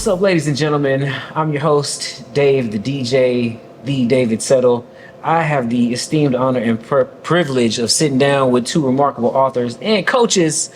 What's up, ladies and gentlemen? I'm your host, Dave, the DJ, the David Settle. I have the esteemed honor and privilege of sitting down with two remarkable authors and coaches,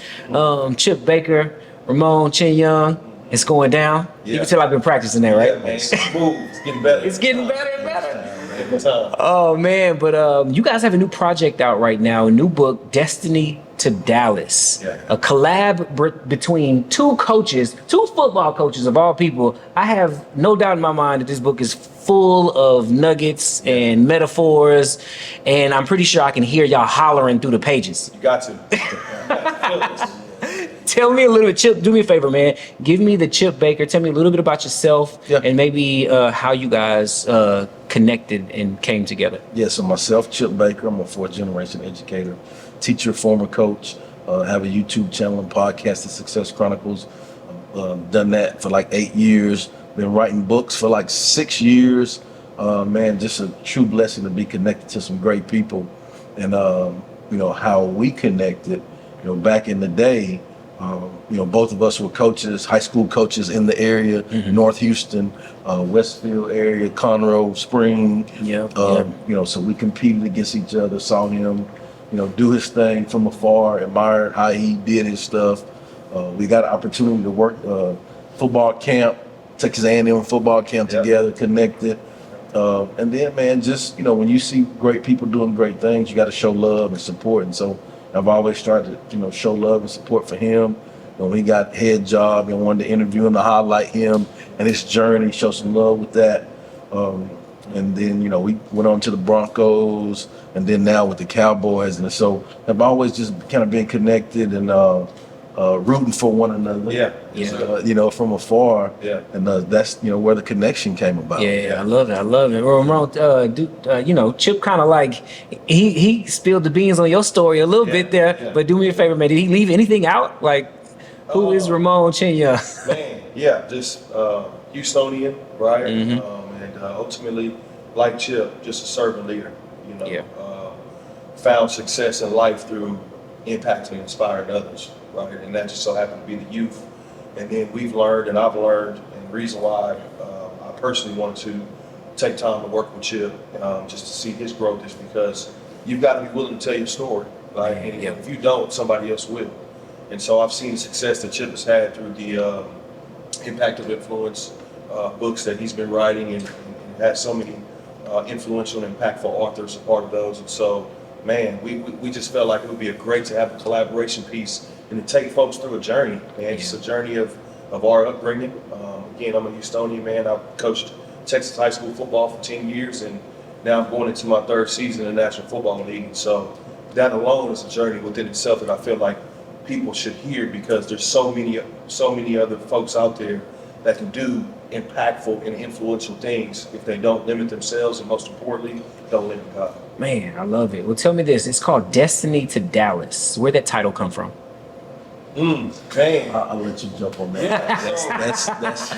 Chip Baker, Ramon Chen. It's going down. Yeah. You can tell I've been practicing that, right? Yeah, man. It's smooth. It's getting better. It's getting better and better. Every time. Oh man, but you guys have a new project out right now, a new book, Destiny to Dallas. Yeah. A collab between two coaches, two football coaches of all people. I have no doubt in my mind that this book is full of nuggets and metaphors, and I'm pretty sure I can hear y'all hollering through the pages. You got to. Tell me a little bit, Chip, do me a favor, man. Give me the Chip Baker. Tell me a little bit about yourself and maybe how you guys connected and came together. Yeah, so myself, Chip Baker, I'm a fourth-generation educator, teacher, former coach, have a YouTube channel and podcast, The Success Chronicles. Done that for like 8 years. Been writing books for like 6 years. Man, just a true blessing to be connected to some great people. And, how we connected, back in the day, both of us were coaches, high school coaches in the area, North Houston, Westfield area, Conroe, Spring. So we competed against each other, saw him, do his thing from afar, admired how he did his stuff. We got an opportunity to work football camp, Texas A&M football camp together, connected. And then, man, just, when you see great people doing great things, you got to show love and support. And so I've always tried to, show love and support for him. When he got head job and wanted to interview him to highlight him and his journey, show some love with that. And then, we went on to the Broncos and then now with the Cowboys. And so I've always just kind of been connected and rooting for one another. From afar. Yeah. And that's, where the connection came about. Yeah, I love it. Ramon, Chip kind of like, he spilled the beans on your story a little bit there, but do me a favor, man. Did he leave anything out? Like, who is Ramon Chen? Man, just Houstonian, right? And ultimately, like Chip, just a servant leader, found success in life through impacting and inspiring others, right? And that just so happened to be the youth. And then we've learned, and I've learned, and the reason why I personally wanted to take time to work with Chip, just to see his growth, is because you've got to be willing to tell your story, right? And if you don't, somebody else will. And so I've seen the success that Chip has had through the Impact of Influence books that he's been writing, and has so many influential and impactful authors a part of those. And so, man, we just felt like it would be great to have a collaboration piece and to take folks through a journey, man. It's a journey of our upbringing. Again, I'm a Houstonian, man. I've coached Texas high school football for 10 years, and now I'm going into my third season in the National Football League. So that alone is a journey within itself that I feel like people should hear, because there's so many other folks out there that can do impactful and influential things if they don't limit themselves, and most importantly, don't limit God. Man, I love it. Well, tell me this. It's called Destiny to Dallas. Where'd that title come from? Man. I'll let you jump on that. That's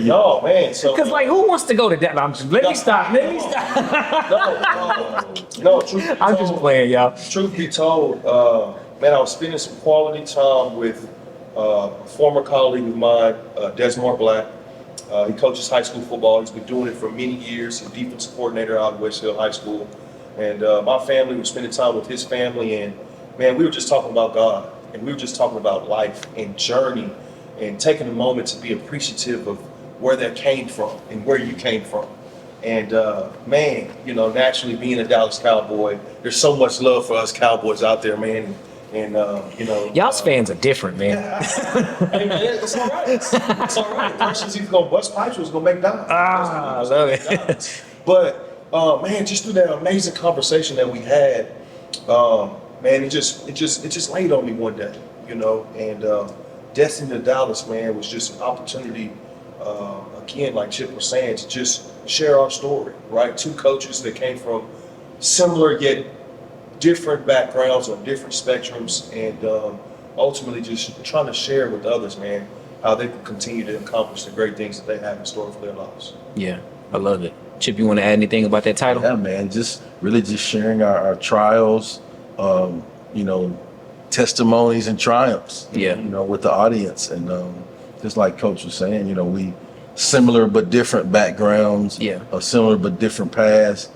No, man. So because who wants to go to Dallas? Let me stop. No, truth be told, I'm just playing, y'all. Truth be told, man, I was spending some quality time with a former colleague of mine, Desmar Black. He coaches high school football. He's been doing it for many years. He's a defensive coordinator out of Westfield High School. And my family was spending time with his family, and man, we were just talking about God, and we were just talking about life and journey, and taking a moment to be appreciative of where that came from and where you came from. And man, naturally being a Dallas Cowboy, there's so much love for us Cowboys out there, man. And y'all's fans are different, man. Hey man, it's all right. It's all right. Person's either gonna bust pipes or it's gonna make dimes. I love it. But man, just through that amazing conversation that we had, man, it just laid on me one day, and Destiny to Dallas, man, was just an opportunity, again, like Chip was saying, to just share our story, right? Two coaches that came from similar yet different backgrounds on different spectrums, and ultimately just trying to share with others, man, how they can continue to accomplish the great things that they have in store for their lives. Yeah, I love it. Chip, you want to add anything about that title? Yeah, man, just sharing our trials, testimonies and triumphs, with the audience. And just like Coach was saying, similar but different backgrounds, Yeah. similar but different paths.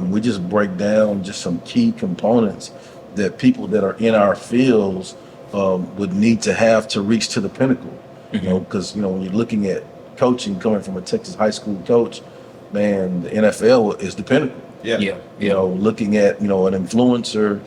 We just break down just some key components that people that are in our fields would need to have to reach to the pinnacle. You know, because when you're looking at coaching coming from a Texas high school coach, man, the NFL is the pinnacle. Yeah. Yeah. You know, looking at an influencer,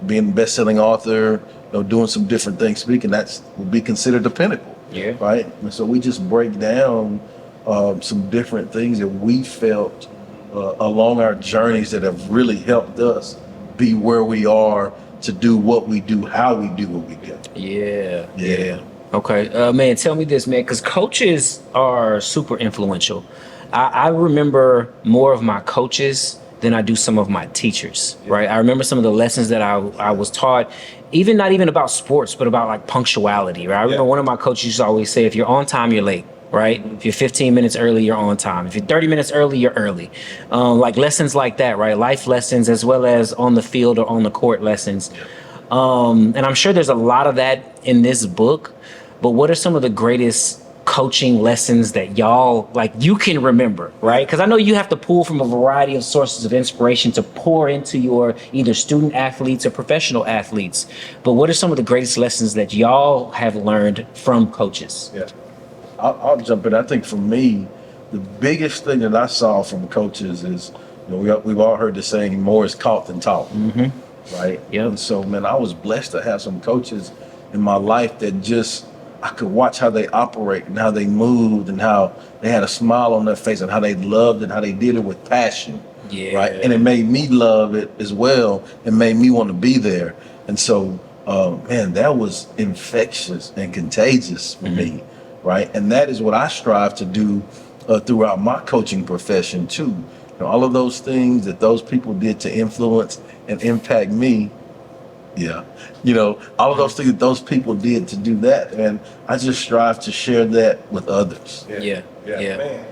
being a best-selling author, doing some different things, speaking, that's would be considered the pinnacle. Yeah. Right. And so we just break down some different things that we felt along our journeys that have really helped us be where we are, to do what we do, how we do what we do. Yeah. Yeah. Okay, man, tell me this, man, because coaches are super influential. I remember more of my coaches than I do some of my teachers, right? I remember some of the lessons that I was taught, even not even about sports, but about like punctuality, right? I remember one of my coaches used to always say, if you're on time, you're late, right? If you're 15 minutes early, you're on time. If you're 30 minutes early, you're early. Like lessons like that, right? Life lessons as well as on the field or on the court lessons. And I'm sure there's a lot of that in this book. But what are some of the greatest coaching lessons that y'all you can remember, right? Because I know you have to pull from a variety of sources of inspiration to pour into your either student athletes or professional athletes. But what are some of the greatest lessons that y'all have learned from coaches? Yeah. I'll jump in. I think for me, the biggest thing that I saw from coaches is, we've all heard the saying, more is caught than taught, right? Yep. And so, man, I was blessed to have some coaches in my life that just, I could watch how they operate and how they moved and how they had a smile on their face and how they loved and how they did it with passion. Yeah. Right. And it made me love it as well. It made me want to be there. And so, man, that was infectious and contagious for me. Right. And that is what I strive to do throughout my coaching profession, too. All of those things that those people did to influence and impact me. Yeah. All of those things that those people did to do that. And I just strive to share that with others. Yeah. Man,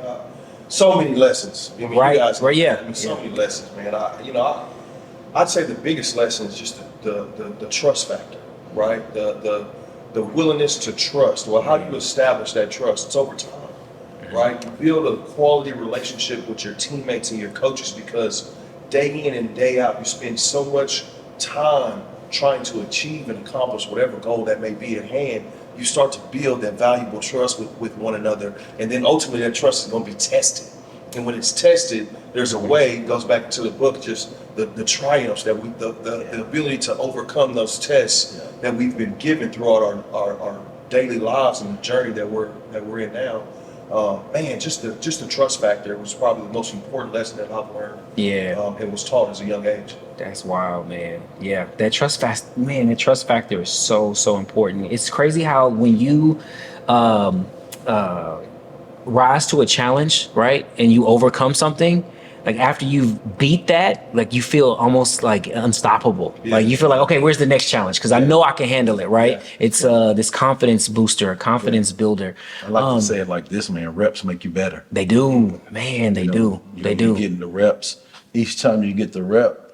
so many lessons. I mean, Right, you guys, right, yeah. I mean, so many lessons, man. I'd say the biggest lesson is just the trust factor, right? The willingness to trust. Well, how do you establish that trust? It's over time, right? You build a quality relationship with your teammates and your coaches because day in and day out, you spend so much time trying to achieve and accomplish whatever goal that may be at hand. You start to build that valuable trust with one another, and then ultimately that trust is going to be tested. And when it's tested, there's a way, it goes back to the book, just the triumphs that the ability to overcome those tests that we've been given throughout our daily lives and the journey that we're in now. Man, just the trust factor was probably the most important lesson that I've learned. Yeah. And was taught as a young age. That's wild, man. Yeah, that trust factor is so important. It's crazy how when you rise to a challenge, right, and you overcome something, like after you've beat that, like you feel almost like unstoppable. Yeah. Like you feel like, okay, where's the next challenge? Because I know I can handle it, right? Yeah. It's this confidence booster, a confidence builder. I like to say it like this, man, reps make you better. They do, man. They do. They do. You're getting the reps. Each time you get the rep,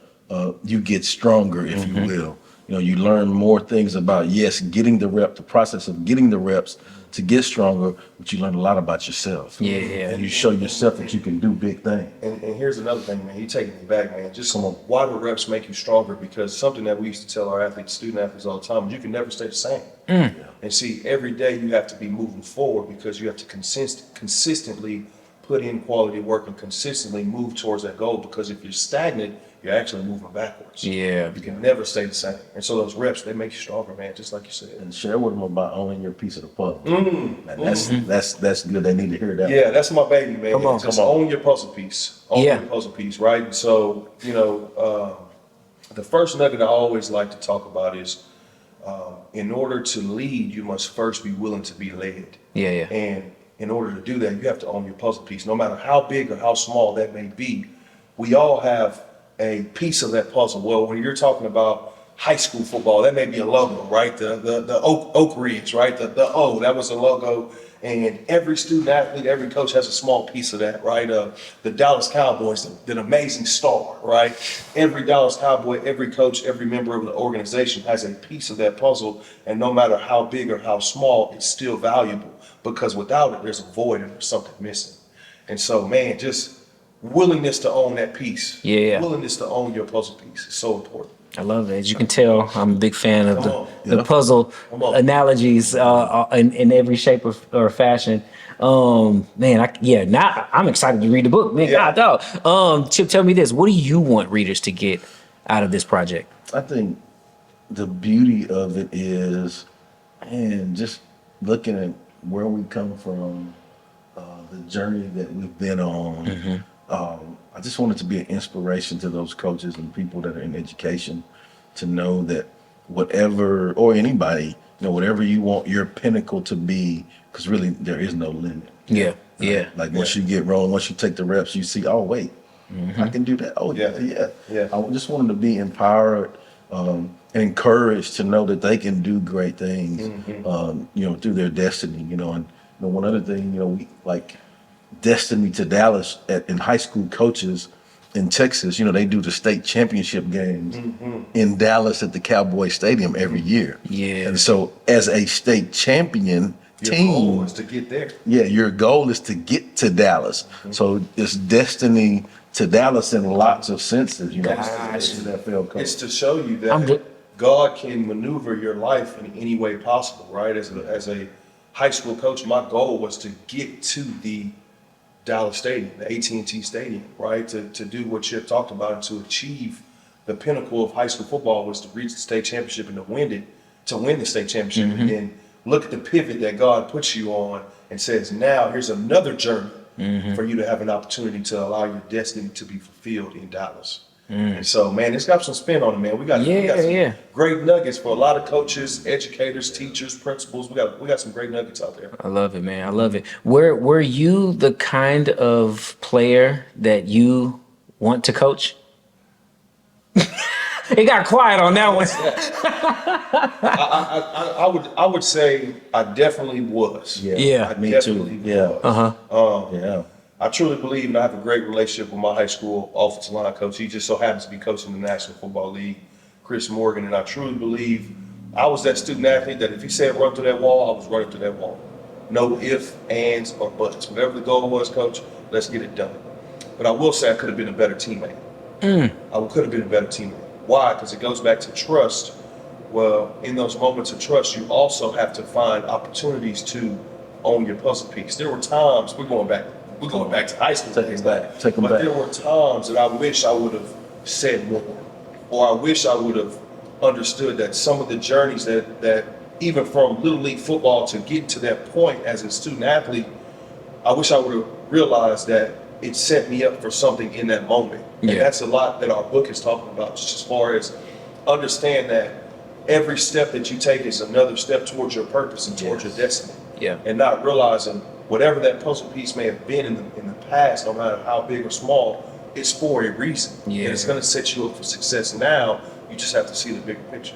you get stronger, if you will. You learn more things about, getting the rep, the process of getting the reps to get stronger, but you learn a lot about yourself. Yeah. And you show yourself that you can do big things. And here's another thing, man. You're taking me back, man. Just why do reps make you stronger? Because something that we used to tell our athletes, student athletes all the time, you can never stay the same. And see, every day you have to be moving forward because you have to consistently put in quality work and consistently move towards that goal. Because if you're stagnant, you're actually moving backwards. Yeah. You can never stay the same. And so those reps, they make you stronger, man, just like you said. And share with them about owning your piece of the puzzle. That's good. They need to hear that. Yeah, that's my baby, man. Come on. Own your puzzle piece. Own your puzzle piece, right? And so, the first nugget I always like to talk about is in order to lead, you must first be willing to be led. Yeah. And in order to do that, you have to own your puzzle piece. No matter how big or how small that may be, we all have a piece of that puzzle. Well, when you're talking about high school football, that may be a logo, right? The Oak Ridge, right? The O, that was a logo. And every student athlete, every coach has a small piece of that, right? The Dallas Cowboys, the amazing star, right? Every Dallas Cowboy, every coach, every member of the organization has a piece of that puzzle. And no matter how big or how small, it's still valuable. because without it, there's a void and there's something missing. And so, man, just willingness to own that piece. Yeah. Willingness to own your puzzle piece is so important. I love it. As you can tell, I'm a big fan of Come on. the puzzle Come on. analogies in every shape or fashion. Man, now I'm excited to read the book. Man, Yeah. God, dog. Chip, tell me this. What do you want readers to get out of this project? I think the beauty of it is, and just looking at where we come from, the journey that we've been on. I just want it to be an inspiration to those coaches and people that are in education to know that whatever, or anybody, whatever you want your pinnacle to be, because really there is no limit. Yeah. Yeah. Like once you get rolling, once you take the reps, you see, oh wait, I can do that. Oh yeah. I just want them to be empowered and encouraged to know that they can do great things, through their destiny. And one other thing, we like Destiny to Dallas in high school coaches in Texas. They do the state championship games in Dallas at the Cowboy Stadium every year. Yeah. And so, as a state champion Your team, goal is to get there. yeah, your goal is to get to Dallas. So it's Destiny to Dallas in lots of senses. As an NFL coach. It's to show you I'm that God can maneuver your life in any way possible, right? As a high school coach, my goal was to get to the Dallas Stadium, the AT&T Stadium, right? To do what Chip talked about and to achieve the pinnacle of high school football was to reach the state championship and to win the state championship. And then look at the pivot that God puts you on and says, now here's another journey for you to have an opportunity to allow your destiny to be fulfilled in Dallas. And so, man, it's got some spin on it, man. We got some great nuggets for a lot of coaches, educators, teachers, principals. We got some great nuggets out there. I love it, man. I love it. Were you the kind of player that you want to coach? It got quiet on that one. I would say I definitely was. Yeah, I me definitely too. Yeah. was. Yeah. I truly believe, and I have a great relationship with my high school offensive line coach. He just so happens to be coaching the National Football League, Chris Morgan, and I truly believe I was that student athlete that if he said run through that wall, I was running through that wall. No ifs, ands, or buts. Whatever the goal was, coach, let's get it done. But I will say I could have been a better teammate. I could have been a better teammate. Why? Because it goes back to trust. Well, in those moments of trust, you also have to find opportunities to own your puzzle piece. There were times, we're going back to high school. Take them But back. there were times that I wish I would have said more, or I wish I would have understood that some of the journeys that even from Little League football to get to that point as a student athlete, I wish I would have realized that it set me up for something in that moment. And that's a lot that our book is talking about, just as far as understand that every step that you take is another step towards your purpose and towards your destiny. Yeah. And not realizing whatever that puzzle piece may have been in the past, no matter how big or small, it's for a reason. Yeah. And it's going to set you up for success now. You just have to see the bigger picture.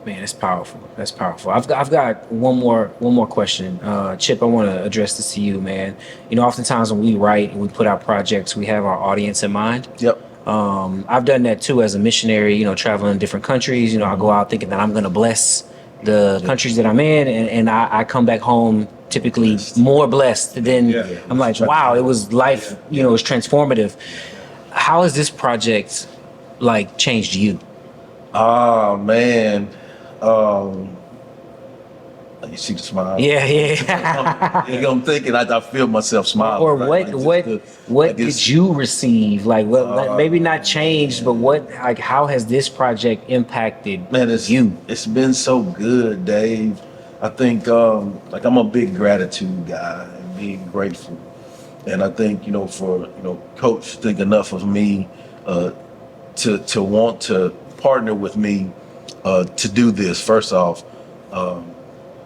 Man, it's powerful. That's powerful. I've got one more question. Chip, I want to address this to you, man. Oftentimes when we write and we put out projects, we have our audience in mind. Yep. I've done that too as a missionary, traveling in different countries. I go out thinking that I'm going to bless the countries that I'm in, and I come back home typically more blessed than I'm like, wow, it was life, it was transformative. How has this project changed you? Oh man. You see the smile? Yeah. I'm thinking, I feel myself smiling. Or right? what did you receive? Maybe not changed, but how has this project impacted you? It's been so good, Dave. I think I'm a big gratitude guy and being grateful. And I think, for Coach think enough of me to want to partner with me to do this. First off,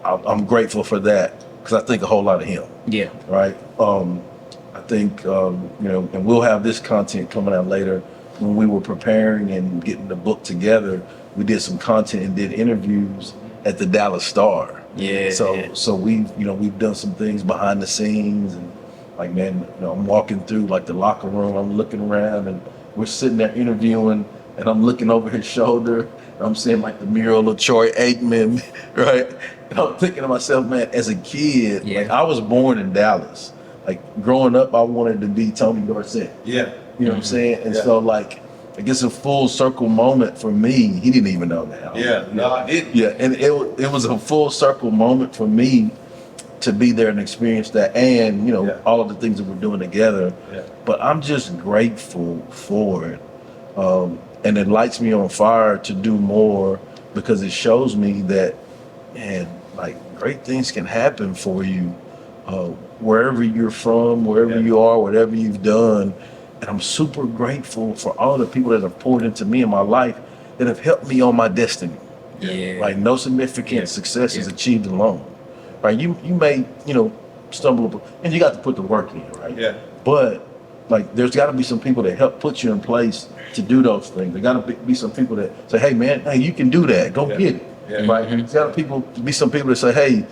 I'm grateful for that because I think a whole lot of him. Yeah. Right. I think and we'll have this content coming out later. When we were preparing and getting the book together, we did some content and did interviews at the Dallas Star. Yeah. So we've done some things behind the scenes, and I'm walking through the locker room, I'm looking around, and we're sitting there interviewing and I'm looking over his shoulder, and I'm seeing like the mural of Troy Aikman, right? And I'm thinking to myself, man, as a kid, Yeah. like I was born in Dallas. Like growing up, I wanted to be Tony Dorsett. Yeah. You know what I'm saying? And Yeah. so like, I guess a full circle moment for me. He didn't even know that. Yeah. No, I didn't. Yeah, and it was a full circle moment for me to be there and experience that, and you know Yeah. all of the things that we're doing together. Yeah. But I'm just grateful for it, and it lights me on fire to do more because it shows me that, man, like great things can happen for you wherever you're from, wherever Yeah. you are, whatever you've done. And I'm super grateful for all the people that have poured into me in my life that have helped me on my destiny. Yeah. Like no significant Yeah. success is Yeah. achieved alone. Right? You may, stumble upon, and you got to put the work in, right? Yeah. But like there's got to be some people that help put you in place to do those things. There got to be some people that say, "Hey man, hey, you can do that. Go Yeah. get it." Yeah. Right? There's got to be some people that say, "Hey,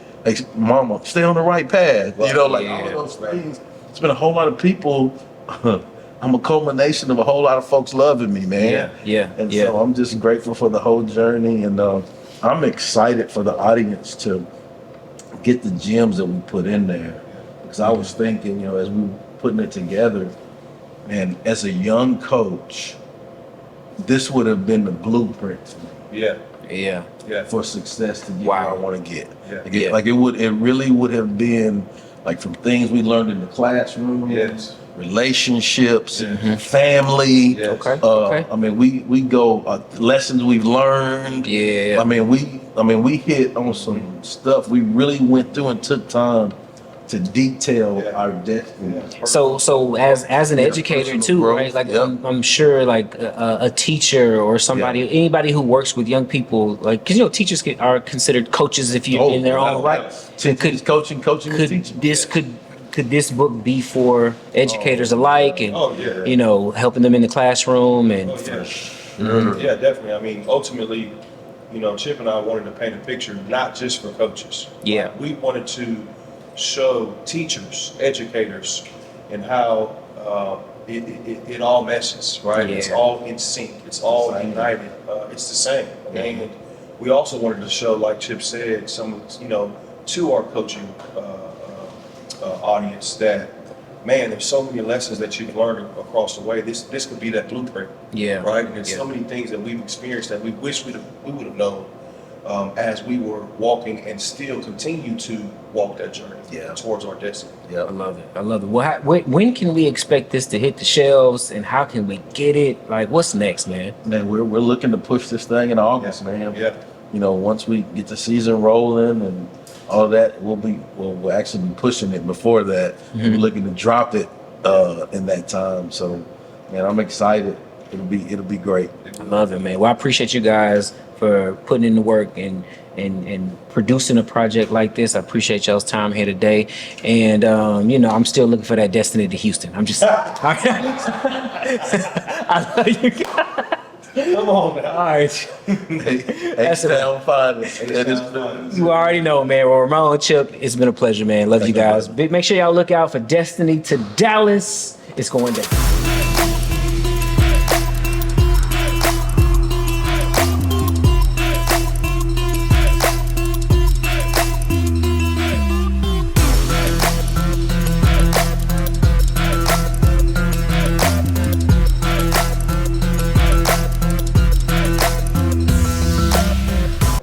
mama, stay on the right path." Right. All of Yeah. those things. It's been a whole lot of people. I'm a culmination of a whole lot of folks loving me, man. Yeah. And Yeah. so I'm just grateful for the whole journey, and I'm excited for the audience to get the gems that we put in there. Because I was thinking, as we were putting it together, and as a young coach, this would have been the blueprint for me Yeah. Yeah. Yeah. for success to get Wow. where I want to get. Yeah. Like it really would have been like from things we learned in the classroom, Yes. relationships, Yeah. family. Yes. Okay. Okay. I mean, we go lessons we've learned. Yeah. I mean, we hit on some stuff we really went through and took time to detail Yeah. our destiny. Yeah. So as an Yeah, educator personal too, growth, right? Like yep. I'm sure like a teacher or somebody, anybody who works with young people, like because teachers are considered coaches if you're in their own right. Teaching is coaching, coaching is teaching. Could this book be for educators alike, and Oh, yeah. helping them in the classroom and Oh, yeah. Yeah, definitely. I mean, ultimately, Chip and I wanted to paint a picture not just for coaches. Yeah. Like, we wanted to show teachers, educators, and how it all meshes, right? Yeah. It's all in sync. It's all Same. united. It's the same. And we also wanted to show, like Chip said, some, to our coaching audience that, man, there's so many lessons that you've learned across the way. This could be that blueprint. Yeah. Right? And there's Yeah. so many things that we've experienced that we wish we would have known as we were walking and still continue to walk that journey towards our destiny. I love it. I love it. Well, when can we expect this to hit the shelves, and how can we get it? Like, what's next, man? Man, we're looking to push this thing in August, man. Yeah. Once we get the season rolling and all of that, we'll actually be pushing it before that. We're looking to drop it in that time. So, man, I'm excited. It'll be great. I love it, man. Well, I appreciate you guys for putting in the work and producing a project like this. I appreciate y'all's time here today. And I'm still looking for that destiny to Houston. I'm just I love you guys. Come on now. All right. That's it. H-Town Finest. That is H-Town You already know, man. Well, Ramon, Chip, it's been a pleasure, man. Love you Thank you, guys. brother. Make sure y'all look out for Destiny to Dallas. It's going down.